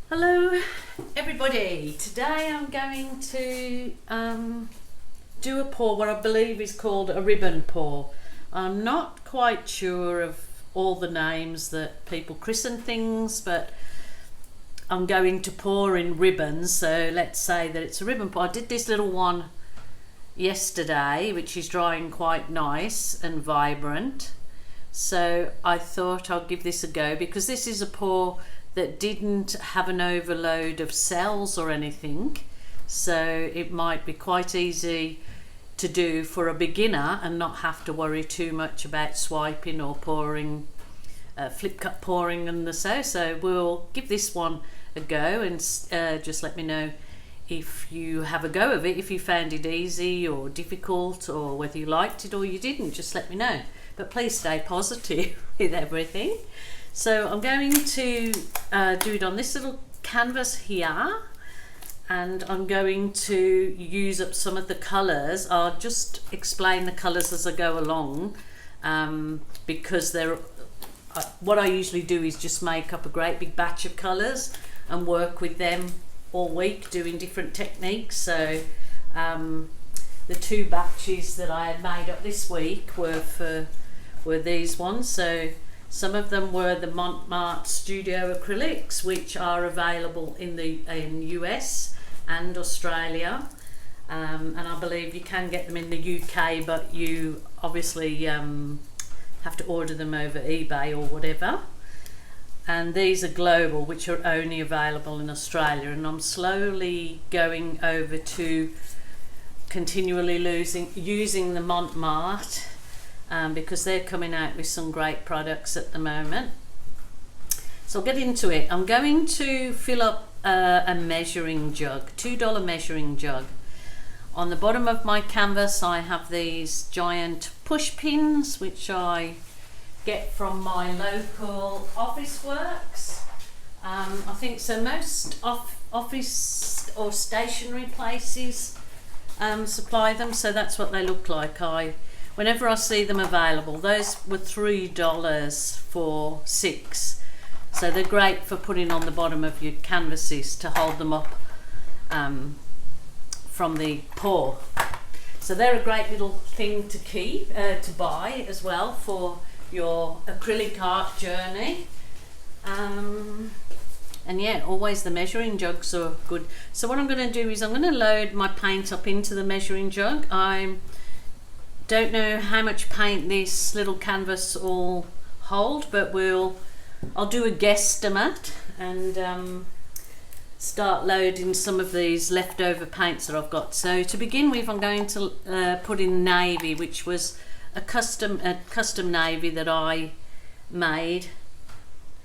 Hello everybody, today I'm going to do a pour, what I believe is called a ribbon pour. I'm not quite sure of all the names that people christen things, but I'm going to pour in ribbons, so let's say that it's a ribbon pour. I did this little one yesterday which is drying quite nice and vibrant, so I thought I'll give this a go because this is a pour that didn't have an overload of cells or anything, so it might be quite easy to do for a beginner and not have to worry too much about swiping or pouring, flip cup pouring and so we'll give this one a go and just let me know if you have a go of it, if you found it easy or difficult, or whether you liked it or you didn't. Just let me know, but please stay positive with everything. So I'm going to do it on this little canvas here, and I'm going to use up some of the colours. I'll just explain the colours as I go along, because they're what I usually do is just make up a great big batch of colours and work with them all week doing different techniques. So the two batches that I had made up this week were these ones. So some of them were the Mont Studio acrylics, which are available in US and Australia, and I believe you can get them in the UK, but you obviously have to order them over eBay or whatever. And these are global, which are only available in Australia, and I'm slowly going over to continually using the Mont because they're coming out with some great products at the moment. So I'll get into it. I'm going to fill up a measuring jug, $2 measuring jug. On the bottom of my canvas I have these giant push pins which I get from my local office works. I think so most office or stationery places supply them, so that's what they look like. Whenever I see them available, those were $3 for 6, so they're great for putting on the bottom of your canvases to hold them up from the pour. So they're a great little thing to keep, to buy as well for your acrylic art journey. And yeah, always the measuring jugs are good. So what I'm going to do is I'm going to load my paint up into the measuring jug. I don't know how much paint this little canvas will hold, but I'll do a guesstimate and start loading some of these leftover paints that I've got. So to begin with, I'm going to put in navy, which was a custom navy that I made,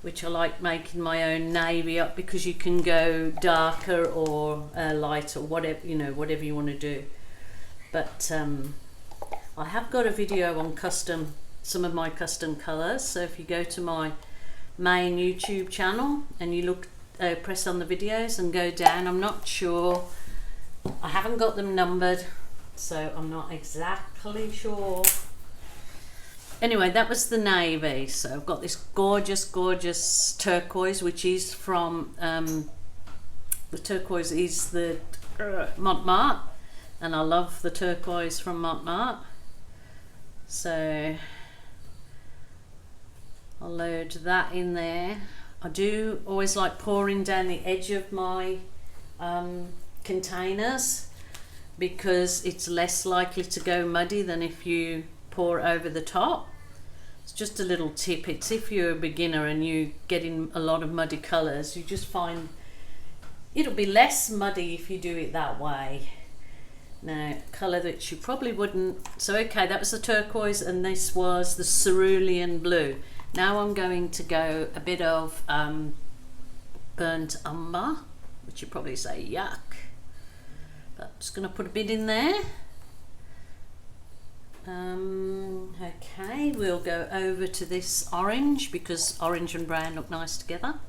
which I like making my own navy up because you can go darker or lighter, whatever whatever you want to do. But I have got a video on some of my custom colours, so if you go to my main YouTube channel and you look, press on the videos and go down, I'm not sure, I haven't got them numbered, so I'm not exactly sure. Anyway, that was the navy. So I've got this gorgeous turquoise, which is from the turquoise is the Mont, and I love the turquoise from Mont. So I'll load that in there. I do always like pouring down the edge of my containers because it's less likely to go muddy than if you pour over the top. It's just a little tip. It's if you're a beginner and you get in a lot of muddy colours, you just find it'll be less muddy if you do it that way. Now, colour that you probably wouldn't. So okay, that was the turquoise and this was the cerulean blue. Now I'm going to go a bit of burnt umber, which you probably say yuck, but I'm just going to put a bit in there. Okay, we'll go over to this orange because orange and brown look nice together.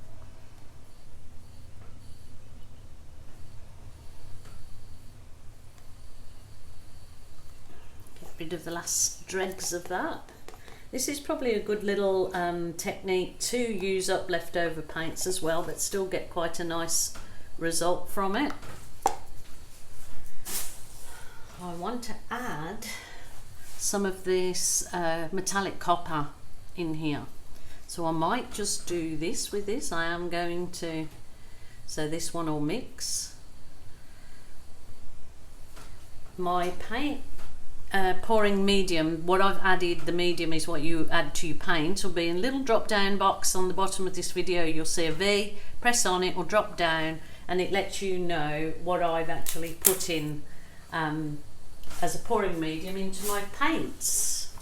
rid of the last dregs of that. This is probably a good little technique to use up leftover paints as well, but still get quite a nice result from it. I want to add some of this metallic copper in here, so I might just do this with this. I am going to, so this one will mix. My paint pouring medium, what I've added, the medium is what you add to your paint, will be in a little drop down box on the bottom of this video. You'll see a V, press on it or drop down, and it lets you know what I've actually put in as a pouring medium into my paints,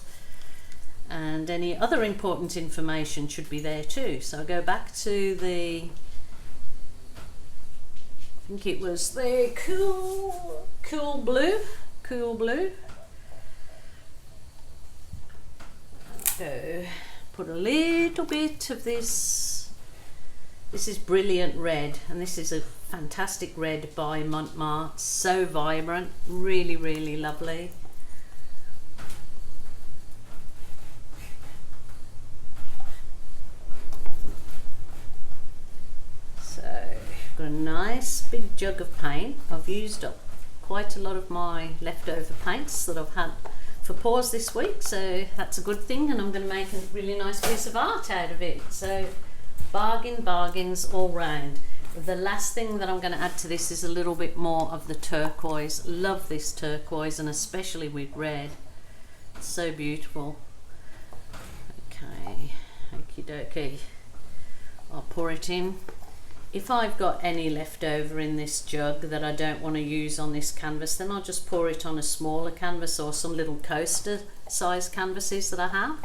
and any other important information should be there too. So I go back to the, I think it was the cool blue. So put a little bit of this. This is brilliant red, and this is a fantastic red by Mont, so vibrant, really, really lovely. So I've got a nice big jug of paint. I've used up quite a lot of my leftover paints that I've had for pours this week, so that's a good thing, and I'm going to make a really nice piece of art out of it. So bargains all round. The last thing that I'm going to add to this is a little bit more of the turquoise. Love this turquoise, and especially with red. It's so beautiful. Okay, okie dokie. I'll pour it in. If I've got any left over in this jug that I don't want to use on this canvas, then I'll just pour it on a smaller canvas or some little coaster size canvases that I have,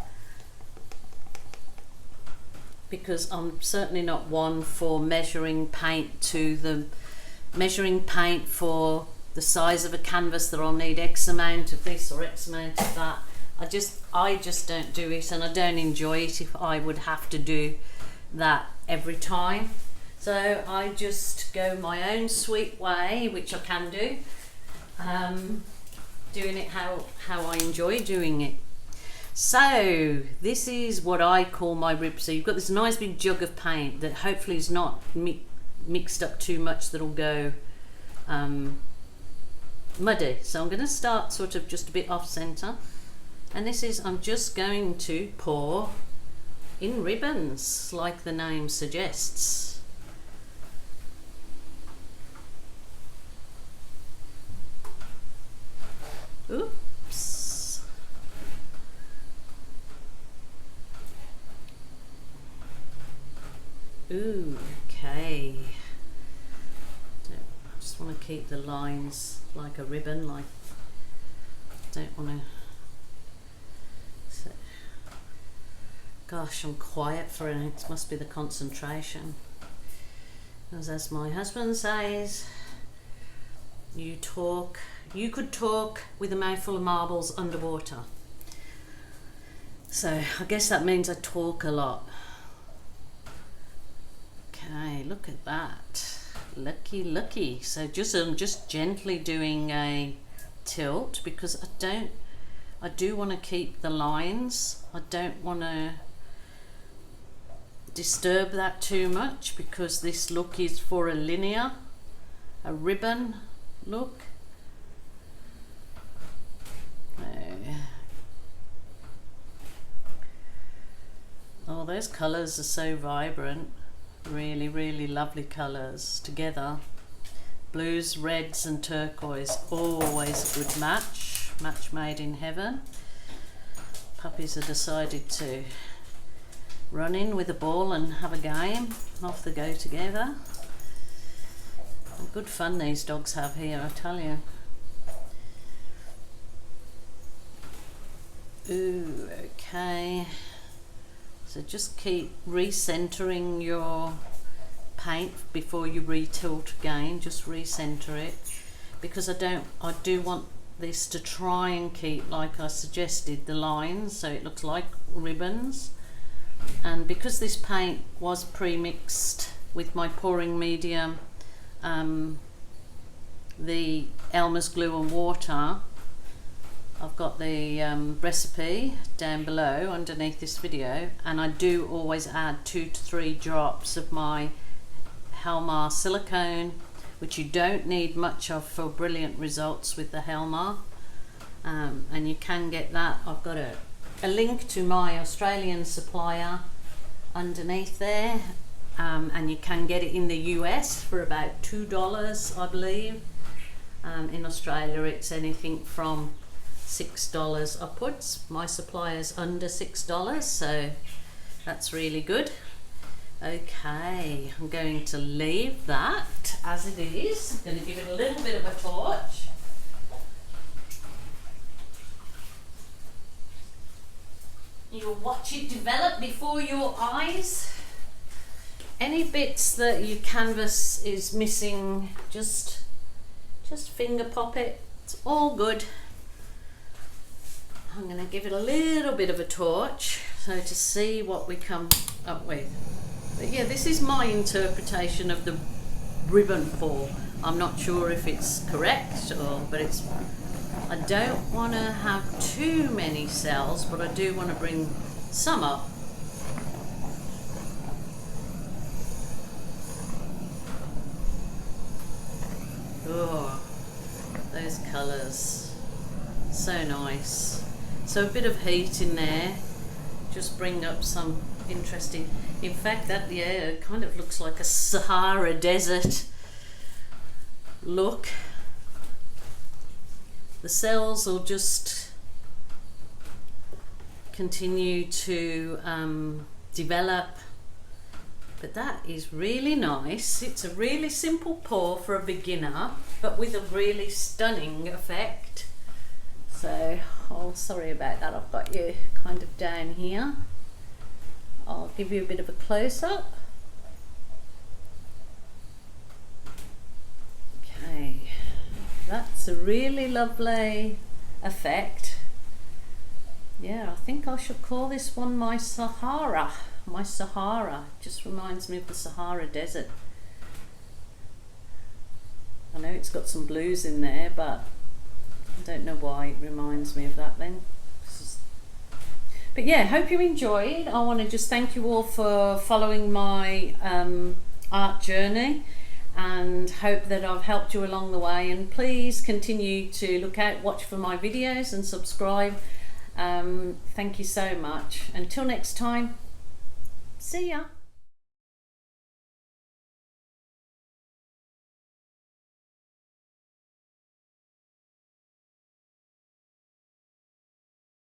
because I'm certainly not one for measuring paint for the size of a canvas that I'll need X amount of this or X amount of that. I just don't do it, and I don't enjoy it if I would have to do that every time. So I just go my own sweet way, which I can do, doing it how I enjoy doing it. So this is what I call my rib. So you've got this nice big jug of paint that hopefully is not mixed up too much, that'll go muddy. So I'm going to start sort of just a bit off center, and this is, I'm just going to pour in ribbons like the name suggests. Oops. Ooh, okay. I just want to keep the lines like a ribbon, like, don't want to. So, gosh, I'm quiet for it. It must be the concentration. As my husband says, you could talk with a mouthful of marbles underwater. So I guess that means I talk a lot. Okay, look at that. Lucky. So I'm just gently doing a tilt, because I do want to keep the lines. I don't want to disturb that too much, because this look is for a ribbon look. Oh, those colours are so vibrant. Really, really lovely colours together. Blues, reds and turquoise, always a good match made in heaven. Puppies have decided to run in with a ball and have a game. Off they go together. Good fun these dogs have here, I tell you. Ooh, okay. So just keep recentering your paint before you retilt again. Just recenter it, because I do want this to try and keep, like I suggested, the lines so it looks like ribbons. And because this paint was pre-mixed with my pouring medium, the Elmer's glue and water, I've got the recipe down below underneath this video, and I do always add 2 to 3 drops of my Helmar silicone, which you don't need much of for brilliant results with the Helmar. And you can get that. I've got a link to my Australian supplier underneath there, and you can get it in the US for about $2, I believe. In Australia it's anything from $6 upwards. My supplier's under $6, so that's really good. Okay, I'm going to leave that as it is. I'm going to give it a little bit of a torch. You'll watch it develop before your eyes. Any bits that your canvas is missing, just finger pop it. It's all good. I'm going to give it a little bit of a torch so to see what we come up with. But yeah, this is my interpretation of the ribbon pour. I'm not sure if it's correct, but it's. I don't want to have too many cells, but I do want to bring some up. Oh, those colours, so nice. So a bit of heat in there, just bring up some interesting. In fact, that it kind of looks like a Sahara desert look. The cells will just continue to develop, but that is really nice. It's a really simple pour for a beginner, but with a really stunning effect. So, oh, sorry about that, I've got you kind of down here. I'll give you a bit of a close-up. Okay, that's a really lovely effect. Yeah, I think I should call this one my Sahara. My Sahara, just reminds me of the Sahara Desert. I know it's got some blues in there, but I don't know why it reminds me of that then. But yeah, hope you enjoyed. I want to just thank you all for following my art journey, and hope that I've helped you along the way. And please continue to look out, watch for my videos and subscribe. Thank you so much. Until next time, see ya.